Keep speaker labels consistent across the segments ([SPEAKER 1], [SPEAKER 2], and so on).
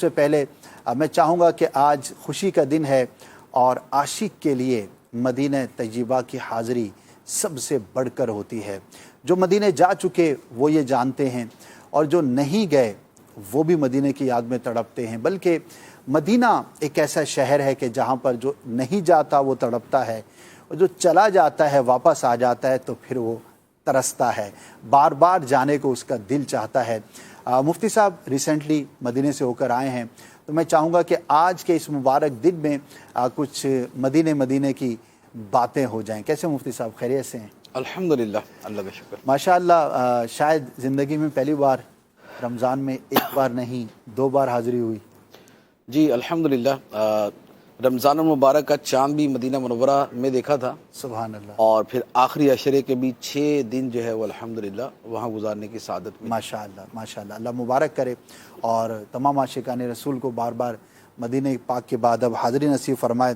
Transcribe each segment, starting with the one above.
[SPEAKER 1] سے پہلے میں چاہوں گا کہ آج خوشی کا دن ہے اور عاشق کے لیے مدینہ طیبہ کی حاضری سب سے بڑھ کر ہوتی ہے۔ جو مدینہ جا چکے وہ یہ جانتے ہیں، اور جو نہیں گئے وہ بھی مدینہ کی یاد میں تڑپتے ہیں۔ بلکہ مدینہ ایک ایسا شہر ہے کہ جہاں پر جو نہیں جاتا وہ تڑپتا ہے، اور جو چلا جاتا ہے واپس آ جاتا ہے تو پھر وہ ترستا ہے، بار بار جانے کو اس کا دل چاہتا ہے۔ مفتی صاحب ریسنٹلی مدینہ سے ہو کر آئے ہیں، تو میں چاہوں گا کہ آج کے اس مبارک دن میں کچھ مدینہ کی باتیں ہو جائیں۔ کیسے مفتی صاحب، خیریت سے ہیں؟
[SPEAKER 2] الحمدللہ، اللہ کا شکر۔
[SPEAKER 1] ماشاءاللہ، شاید زندگی میں پہلی بار رمضان میں ایک بار نہیں 2 بار حاضری ہوئی۔
[SPEAKER 2] جی الحمدللہ، رمضان المبارک کا چاند بھی مدینہ منورہ میں دیکھا تھا،
[SPEAKER 1] سبحان اللہ،
[SPEAKER 2] اور پھر آخری عشرے کے بھی 6 دن جو ہے وہ الحمدللہ وہاں گزارنے کی سعادت میں۔
[SPEAKER 1] ماشاءاللہ ماشاءاللہ، اللہ مبارک کرے، اور تمام عاشقان رسول کو بار بار مدینہ پاک کے بعد اب حاضری نصیب فرمائے۔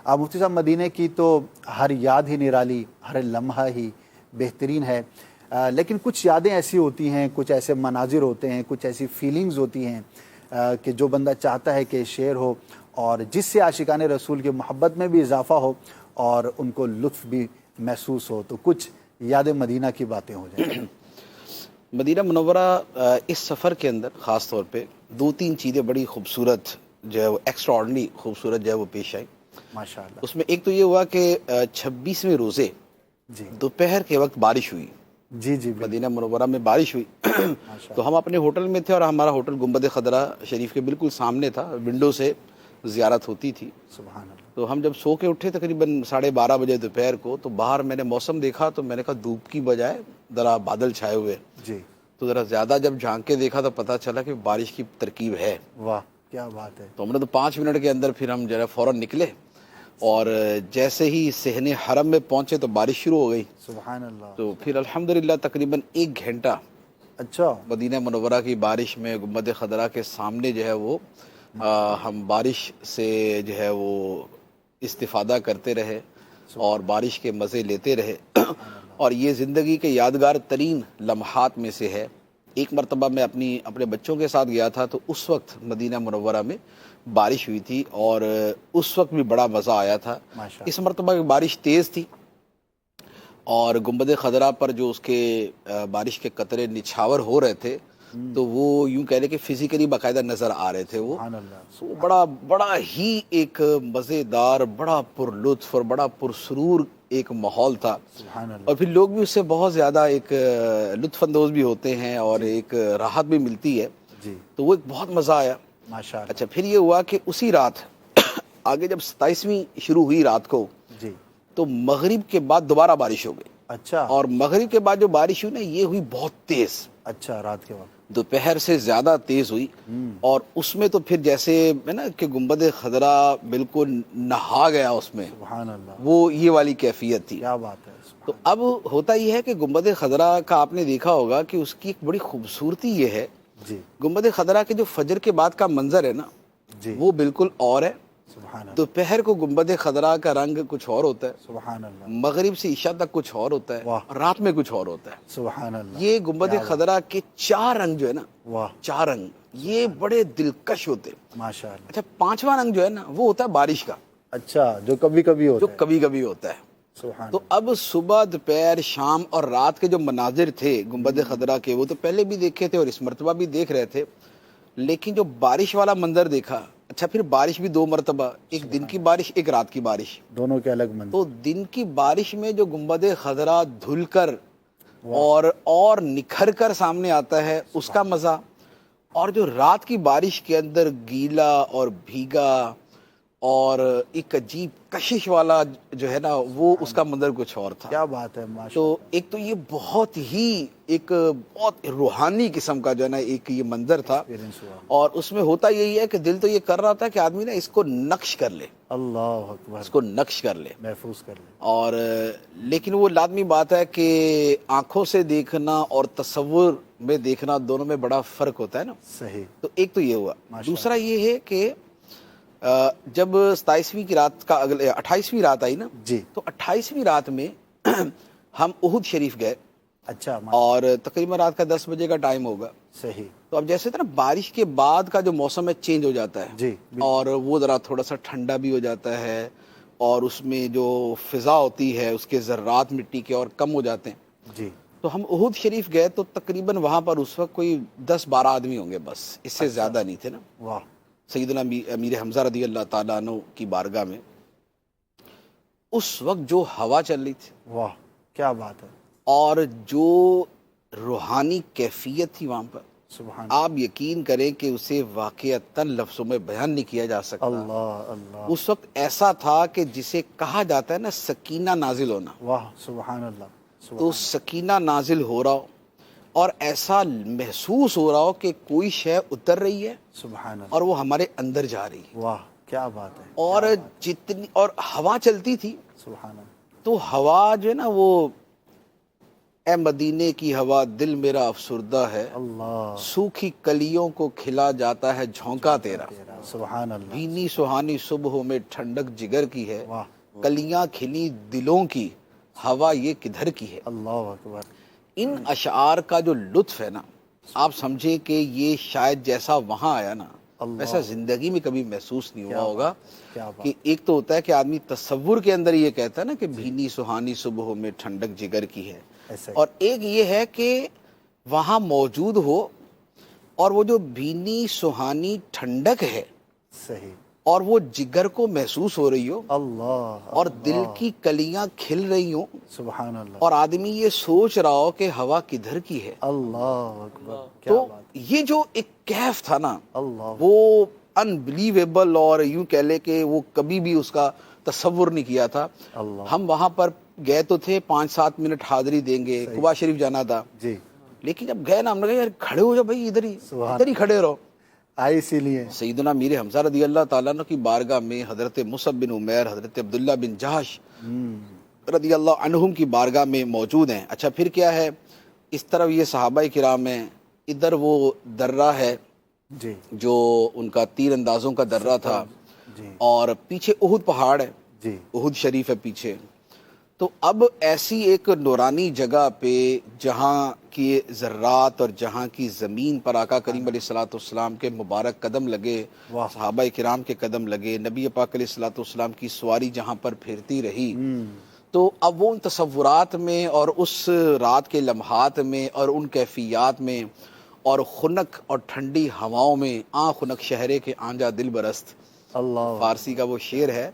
[SPEAKER 1] مفتی صاحب، مدینہ کی تو ہر یاد ہی نرالی، ہر لمحہ ہی بہترین ہے، لیکن کچھ یادیں ایسی ہوتی ہیں، کچھ ایسے مناظر ہوتے ہیں، کچھ ایسی فیلنگز ہوتی ہیں کہ جو بندہ چاہتا ہے کہ شیئر ہو، اور جس سے عاشقان رسول کی محبت میں بھی اضافہ ہو اور ان کو لطف بھی محسوس ہو۔ تو کچھ یاد مدینہ کی باتیں ہو جائیں۔
[SPEAKER 2] مدینہ منورہ اس سفر کے اندر خاص طور پہ 2-3 چیزیں بڑی خوبصورت جو ہے وہ ایکسٹرا آرڈنری خوبصورت جو ہے وہ پیش آئی۔
[SPEAKER 1] ماشاءاللہ،
[SPEAKER 2] اس میں ایک تو یہ ہوا کہ 26ویں روزے
[SPEAKER 1] جی
[SPEAKER 2] دوپہر کے وقت بارش ہوئی،
[SPEAKER 1] جی جی،
[SPEAKER 2] مدینہ منورہ میں بارش ہوئی۔ تو ہم اپنے ہوٹل میں تھے، اور ہمارا ہوٹل گنبد خضرا شریف کے بالکل سامنے تھا، ونڈو سے زیارت ہوتی تھی۔
[SPEAKER 1] سبحان اللہ،
[SPEAKER 2] تو ہم جب سو کے اٹھے تقریباً 12:30 بجے دوپہر کو، تو باہر میں نے موسم دیکھا، تو میں نے کہا دھوپ کی بجائے ذرا بادل چھائے ہوئے،
[SPEAKER 1] جی،
[SPEAKER 2] تو ذرا زیادہ جب جھانک کے دیکھا تو پتہ چلا کہ بارش کی ترکیب ہے۔
[SPEAKER 1] واہ کیا بات ہے۔
[SPEAKER 2] تو ہم نے تو 5 منٹ کے اندر پھر ہم جو ہے فوراً نکلے، اور جیسے ہی صحن حرم میں پہنچے تو بارش شروع ہو گئی۔
[SPEAKER 1] سبحان اللہ،
[SPEAKER 2] تو پھر الحمدللہ تقریباً 1 گھنٹہ
[SPEAKER 1] اچھا،
[SPEAKER 2] مدینہ منورہ کی بارش میں گنبد خضرا کے سامنے جو ہے وہ ہم بارش سے جو ہے وہ استفادہ کرتے رہے اور بارش کے مزے لیتے رہے۔ اور یہ زندگی کے یادگار ترین لمحات میں سے ہے۔ ایک مرتبہ میں اپنے بچوں کے ساتھ گیا تھا، تو اس وقت مدینہ منورہ میں بارش ہوئی تھی، اور اس وقت بھی بڑا مزہ آیا تھا۔
[SPEAKER 1] ماشاءاللہ،
[SPEAKER 2] اس مرتبہ کی بارش تیز تھی، اور گنبد خضرا پر جو اس کے بارش کے قطرے نچھاور ہو رہے تھے، تو وہ یوں کہہ لیں کہ فزیکلی باقاعدہ نظر آ رہے تھے وہ۔
[SPEAKER 1] سبحان اللہ،
[SPEAKER 2] تو بڑا ہی ایک مزیدار، بڑا پر لطف اور بڑا پرسرور ایک ماحول تھا،
[SPEAKER 1] سبحان اللہ،
[SPEAKER 2] اور پھر لوگ بھی اس سے بہت زیادہ ایک لطف اندوز بھی ہوتے ہیں، اور ایک راحت بھی ملتی ہے۔
[SPEAKER 1] جی،
[SPEAKER 2] تو وہ ایک بہت مزہ آیا۔
[SPEAKER 1] ماشاءاللہ،
[SPEAKER 2] اچھا، پھر یہ ہوا کہ اسی رات آگے جب 27ویں شروع ہوئی رات کو،
[SPEAKER 1] جی،
[SPEAKER 2] تو مغرب کے بعد دوبارہ بارش ہو گئی،
[SPEAKER 1] اچھا،
[SPEAKER 2] اور مغرب کے بعد جو بارش ہوئی نا، یہ ہوئی بہت تیز،
[SPEAKER 1] اچھا، رات کے وقت،
[SPEAKER 2] دوپہر سے زیادہ تیز ہوئی۔ اور اس میں تو پھر جیسے ہے نا کہ گنبد خضرا بالکل نہا گیا اس میں،
[SPEAKER 1] سبحان اللہ،
[SPEAKER 2] وہ یہ والی کیفیت تھی۔
[SPEAKER 1] کیا بات ہے۔
[SPEAKER 2] تو اب ہوتا یہ ہے کہ گنبد خضرا کا آپ نے دیکھا ہوگا کہ اس کی ایک بڑی خوبصورتی یہ ہے،
[SPEAKER 1] جی
[SPEAKER 2] گنبد خضرا کے جو فجر کے بعد کا منظر ہے نا،
[SPEAKER 1] جی،
[SPEAKER 2] وہ بالکل اور ہے۔
[SPEAKER 1] سبحان اللہ،
[SPEAKER 2] دوپہر کو گنبد خضرا کا رنگ کچھ اور ہوتا ہے،
[SPEAKER 1] سبحان اللہ،
[SPEAKER 2] مغرب سے عشاء تک کچھ اور ہوتا ہے،
[SPEAKER 1] واہ،
[SPEAKER 2] اور رات میں کچھ اور ہوتا ہے۔
[SPEAKER 1] سبحان اللہ،
[SPEAKER 2] یہ گنبد خضرا کے 4 رنگ جو ہے نا،
[SPEAKER 1] واہ،
[SPEAKER 2] 4 رنگ یہ بڑے دلکش ہوتے ہیں۔
[SPEAKER 1] ماشاء اللہ،
[SPEAKER 2] اچھا، 5واں رنگ جو ہے نا، وہ ہوتا ہے بارش کا،
[SPEAKER 1] اچھا، جو کبھی کبھی
[SPEAKER 2] جو
[SPEAKER 1] ہوتا ہے،
[SPEAKER 2] کبھی کبھی ہوتا ہے۔
[SPEAKER 1] سبحان
[SPEAKER 2] تو اب صبح، دوپہر، شام اور رات کے جو مناظر تھے گنبد خضرا کے، وہ تو پہلے بھی دیکھے تھے اور اس مرتبہ بھی دیکھ رہے تھے، لیکن جو بارش والا منظر دیکھا، اچھا پھر بارش بھی 2 مرتبہ، ایک دن کی بارش، ایک رات کی بارش۔
[SPEAKER 1] دونوں کے الگ منظر،
[SPEAKER 2] تو دن کی بارش میں جو گنبد خضرا دھل کر اور نکھر کر سامنے آتا ہے، اس کا مزہ، اور جو رات کی بارش کے اندر گیلا اور بھیگا اور ایک عجیب کشش والا جو ہے نا، وہ اس کا منظر کچھ اور تھا۔
[SPEAKER 1] کیا بات ہے، ماشاء
[SPEAKER 2] تو ایک تو یہ بہت ہی ایک بہت روحانی قسم کا جو ہے نا ایک یہ منظر تھا،
[SPEAKER 1] ایکسپیرینس ہوا،
[SPEAKER 2] اور اس میں ہوتا یہی ہے کہ دل تو یہ کر رہا تھا کہ آدمی نا اس کو نقش کر لے،
[SPEAKER 1] اللہ اکبر،
[SPEAKER 2] اس کو نقش کر لے۔
[SPEAKER 1] محفوظ کر لیں،
[SPEAKER 2] اور لیکن وہ لازمی بات ہے کہ آنکھوں سے دیکھنا اور تصور میں دیکھنا، دونوں میں بڑا فرق ہوتا ہے نا۔
[SPEAKER 1] صحیح،
[SPEAKER 2] تو ایک تو یہ ہوا، دوسرا یہ ہے کہ جب 27ویں کی رات کا 28ویں رات آئی نا،
[SPEAKER 1] جی،
[SPEAKER 2] تو 28ویں رات میں ہم احد شریف گئے،
[SPEAKER 1] اچھا،
[SPEAKER 2] اور تقریباً رات کا 10 بجے کا ٹائم ہوگا۔
[SPEAKER 1] صحیح.
[SPEAKER 2] تو اب جیسے نا بارش کے بعد کا جو موسم ہے چینج ہو جاتا ہے
[SPEAKER 1] جی
[SPEAKER 2] اور وہ ذرا تھوڑا سا ٹھنڈا بھی ہو جاتا ہے اور اس میں جو فضا ہوتی ہے اس کے ذرات مٹی کے اور کم ہو جاتے ہیں.
[SPEAKER 1] جی.
[SPEAKER 2] تو ہم احد شریف گئے تو تقریباً وہاں پر اس وقت کوئی 10-12 آدمی ہوں گے بس, اس سے زیادہ نہیں تھے نا.
[SPEAKER 1] واہ.
[SPEAKER 2] سیدنا امیر حمزہ رضی اللہ تعالیٰ عنہ کی بارگاہ میں اس وقت جو ہوا چل رہی تھی,
[SPEAKER 1] واہ کیا بات ہے.
[SPEAKER 2] اور جو روحانی کیفیت تھی وہاں پر,
[SPEAKER 1] سبحان
[SPEAKER 2] آپ یقین کریں کہ اسے واقعتاً لفظوں میں بیان نہیں کیا جا سکتا.
[SPEAKER 1] اللہ. اللہ.
[SPEAKER 2] اس وقت ایسا تھا کہ جسے کہا جاتا ہے نا سکینہ نازل ہونا,
[SPEAKER 1] واہ سبحان اللہ.
[SPEAKER 2] تو سکینہ نازل ہو رہا ہو اور ایسا محسوس ہو رہا ہو کہ کوئی شے اتر رہی ہے
[SPEAKER 1] سبحان اللہ.
[SPEAKER 2] اور وہ ہمارے اندر جا رہی ہے.
[SPEAKER 1] واہ کیا بات ہے.
[SPEAKER 2] اور جتنی اور ہوا چلتی تھی
[SPEAKER 1] سبحان اللہ.
[SPEAKER 2] تو ہوا جو ہے نا وہ, اے مدینے کی ہوا دل میرا افسردہ ہے,
[SPEAKER 1] اللہ.
[SPEAKER 2] سوکھی کلیوں کو کھلا جاتا ہے جھونکا تیرا,
[SPEAKER 1] سبحان اللہ.
[SPEAKER 2] بھینی سہانی صبحوں میں ٹھنڈک جگر کی ہے,
[SPEAKER 1] واہ.
[SPEAKER 2] کلیاں کھلی دلوں کی, ہوا یہ کدھر کی ہے.
[SPEAKER 1] اللہ اکبر.
[SPEAKER 2] ان اشعار کا جو لطف ہے نا, آپ سمجھے کہ یہ شاید جیسا وہاں آیا نا ویسا زندگی میں کبھی محسوس نہیں ہوا ہوگا. کہ ایک تو ہوتا ہے کہ آدمی تصور کے اندر یہ کہتا ہے نا کہ بھینی سہانی صبحوں میں ٹھنڈک جگر کی ہے, اور ایک یہ ہے کہ وہاں موجود ہو اور وہ جو بھینی سہانی ٹھنڈک ہے
[SPEAKER 1] صحیح,
[SPEAKER 2] اور وہ جگر کو محسوس ہو رہی ہو,
[SPEAKER 1] اللہ.
[SPEAKER 2] اور دل کی کلیاں کھل رہی ہوں,
[SPEAKER 1] سبحان اللہ.
[SPEAKER 2] اور آدمی یہ سوچ رہا ہو کہ ہوا کدھر کی ہے.
[SPEAKER 1] اللہ اکبر. کیا
[SPEAKER 2] تو
[SPEAKER 1] بات.
[SPEAKER 2] یہ جو ایک کیف تھا نا
[SPEAKER 1] اللہ.
[SPEAKER 2] وہ انبلیویبل, اور یوں کہہ لے کہ وہ کبھی بھی اس کا تصور نہیں کیا تھا.
[SPEAKER 1] اللہ.
[SPEAKER 2] ہم وہاں پر گئے تو تھے 5-7 منٹ حاضری دیں گے, قباء شریف جانا تھا,
[SPEAKER 1] جی,
[SPEAKER 2] لیکن جب گئے نا ہم نے کہا یار کھڑے ہو جاؤ بھائی, ادھر ہی کھڑے رہو.
[SPEAKER 1] آئے اسی لیے
[SPEAKER 2] سیدنا امیر حمزہ رضی اللہ تعالیٰ عنہ کی بارگاہ میں حضرت مصعب بن عمیر, حضرت عبداللہ بن جہش رضی اللہ عنہم کی بارگاہ میں موجود ہیں. اچھا پھر کیا ہے, اس طرف یہ صحابہ کرام ہیں, ادھر وہ درہ ہے
[SPEAKER 1] جی,
[SPEAKER 2] جو ان کا تیر اندازوں کا درہ تھا,
[SPEAKER 1] جی,
[SPEAKER 2] اور پیچھے احد پہاڑ ہے,
[SPEAKER 1] جی,
[SPEAKER 2] احد شریف ہے پیچھے. تو اب ایسی ایک نورانی جگہ پہ جہاں کی ذرات اور جہاں کی زمین پر آقا کریم علیہ الصلوۃ والسلام کے مبارک قدم لگے, صحابہ کرام کے قدم لگے, نبی پاک علیہ الصلوۃ والسلام کی سواری جہاں پر پھرتی رہی, تو اب وہ ان تصورات میں اور اس رات کے لمحات میں اور ان کیفیات میں اور خنک اور ٹھنڈی ہواؤں میں, آں خنک شہرے کے آنجا دل برست,
[SPEAKER 1] اللہ.
[SPEAKER 2] فارسی کا وہ شعر ہے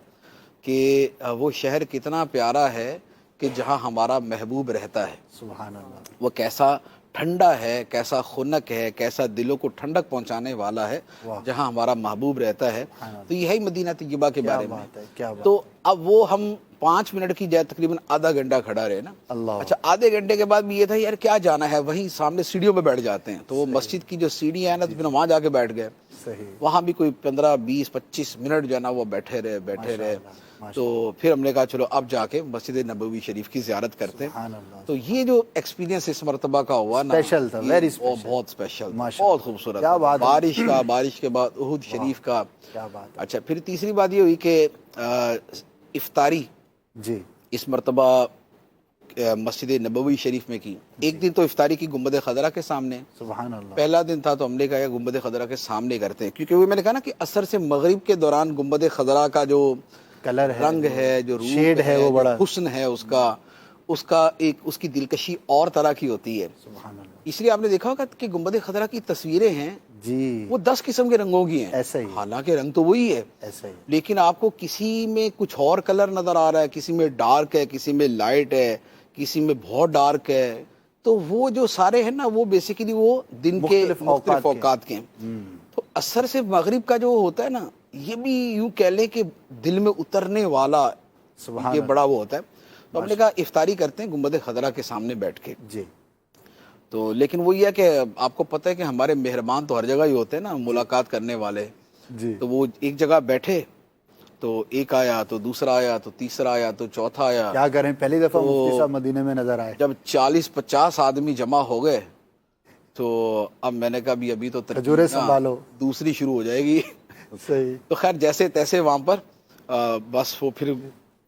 [SPEAKER 2] کہ وہ شہر کتنا پیارا ہے کہ جہاں ہمارا محبوب رہتا ہے.
[SPEAKER 1] سبحان اللہ.
[SPEAKER 2] وہ کیسا ٹھنڈا ہے, کیسا خنک ہے, کیسا دلوں کو ٹھنڈک پہنچانے والا ہے جہاں ہمارا محبوب رہتا ہے. تو یہی مدینہ طیبہ کے بارے میں. تو اب وہ ہم 5 منٹ کی جائے تقریباً آدھا گھنٹہ کھڑا رہے نا. اچھا آدھے گھنٹے کے بعد بھی یہ تھا یار کیا جانا ہے, وہیں سامنے سیڑھیوں پہ بیٹھ جاتے ہیں, تو وہ مسجد کی جو سیڑھی ہے نا, تو پھر وہاں جا کے بیٹھ گئے. وہاں بھی کوئی 15-20-25 منٹ جو ہے نا وہ بیٹھے رہے. تو پھر ہم نے کہا چلو اب جا کے مسجد نبوی شریف کی زیارت کرتے ہیں. تو یہ جو ایکسپیرینس اس مرتبہ کا ہوا نا, بہت اسپیشل, بہت خوبصورت, بارش کے بعد احد شریف کا. اچھا پھر تیسری بات یہ ہوئی کہ افطاری
[SPEAKER 1] جی
[SPEAKER 2] اس مرتبہ مسجد نبوی شریف میں کی. ایک دن تو افطاری کی گنبد خضرا کے سامنے,
[SPEAKER 1] سبحان اللہ.
[SPEAKER 2] پہلا دن تھا تو ہم نے کہا گنبد خضرا کے سامنے کرتے ہیں, کیونکہ وہ میں نے کہا نا کہ عصر سے مغرب کے دوران گنبد خضرا کا جو
[SPEAKER 1] کلر ہے,
[SPEAKER 2] رنگ ہے, جو
[SPEAKER 1] شیڈ ہے, وہ بڑا
[SPEAKER 2] حسن ہے اس کا ایک اس کی دلکشی اور طرح کی ہوتی ہے.
[SPEAKER 1] سبحان اللہ.
[SPEAKER 2] اس لیے آپ نے دیکھا ہوگا کہ گنبد خضرا کی تصویریں ہیں
[SPEAKER 1] جی,
[SPEAKER 2] وہ 10 قسم کے رنگوں کی ہیں.
[SPEAKER 1] ایسا ہی,
[SPEAKER 2] حالانکہ رنگ تو وہی ہے,
[SPEAKER 1] ایسا ہی,
[SPEAKER 2] لیکن آپ کو کسی میں کچھ اور کلر نظر آ رہا ہے, کسی میں ڈارک ہے, کسی میں لائٹ ہے, کسی میں بہت ڈارک ہے. تو وہ جو سارے ہیں نا وہ بیسیکلی وہ دن کے مختلف اوقات کے ہیں. تو عصر سے مغرب کا جو ہوتا ہے نا, یہ بھی یوں کہہ لیں کہ دل میں اترنے والا یہ بڑا وہ ہوتا ہے. تو ہم نے کہا افطاری کرتے ہیں گنبد خضرا کے سامنے بیٹھ کے.
[SPEAKER 1] جی.
[SPEAKER 2] تو لیکن وہ یہ ہے کہ آپ کو پتہ ہے کہ ہمارے مہربان تو ہر جگہ ہی ہوتے ہیں نا, ملاقات کرنے والے.
[SPEAKER 1] جی.
[SPEAKER 2] تو وہ ایک جگہ بیٹھے, تو ایک آیا, تو دوسرا آیا, تو تیسرا آیا, تو چوتھا آیا.
[SPEAKER 1] کیا کریں, پہلی دفعہ مفتی صاحب مدینے میں نظر آئے.
[SPEAKER 2] جب 40-50 آدمی جمع ہو گئے تو اب میں نے کہا ابھی تو
[SPEAKER 1] کھجورے سنبھالو,
[SPEAKER 2] دوسری شروع ہو جائے گی.
[SPEAKER 1] صحیح.
[SPEAKER 2] تو خیر جیسے تیسے وہاں پر بس وہ پھر